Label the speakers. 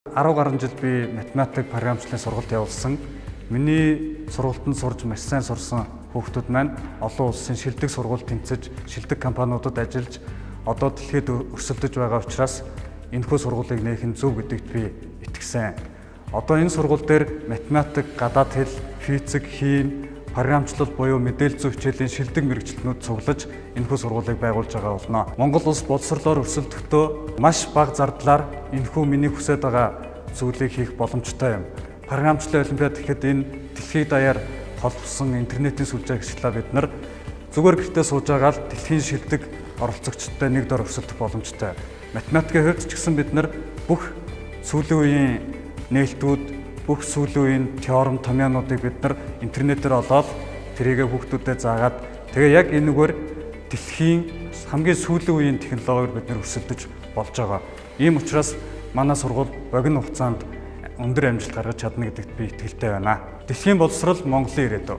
Speaker 1: 10 гаруй жил би математик програмчлалын сургалт явуулсан. Миний сургалтанд сурж маш сайн сурсан хүүхдүүд маань олон улсын шилдэг сургууль тэмцэж, шилдэг компаниудад ажиллаж, одоо дэлхийд өрсөлдөж байгаа учраас энэхүү сургуулийг нээх нь зөв гэдэгт би итгэсэн. Одоо энэ сургууль дээр математик, гадаад хэл, физик, хим, програмчлал буюу мэдээлэл зүйн хичээлийн шилдэг мэргэжилтнүүд цуглаж энэхүү сургуулийг байгуулж байгаа болно. Монгол улс боловсролоор өрсөлдөхдөө маш бага зардлаар энэхүү миний хүсэж байгаа зүйлийг хийх боломжтой юм. Програмчлалын олимпиад гэхэд энэ дэлхийд даяар холбосон интернетийн сүлжээ гэрчлэлээ бид нар зүгээр гэртээ сууж байгаа л дэлхийн шилдэг оролцогчтой нэг дор өрсөлдөх боломжтой. Математикийн хувьд ч гэсэн бид нар бүх сүүлийн үеийн нээлтүүд, бүх сүүлийн үеийн теорем, томьёонуудыг бид нар интернетээр олоод тэрийгэ хүүхдүүдэд заагаад тэгээ яг энэгээр дэлхийн хамгийн сүүлийн үеийн технологиор бид нар өрсөлдөж болж байгаа. Ийм учраас манай сургууль богино хугацаанд өндөр амжилт гаргаж чадна гэдэгт би итгэлтэй байна. Дэлхийн боловсрол Монголын ирээдүй.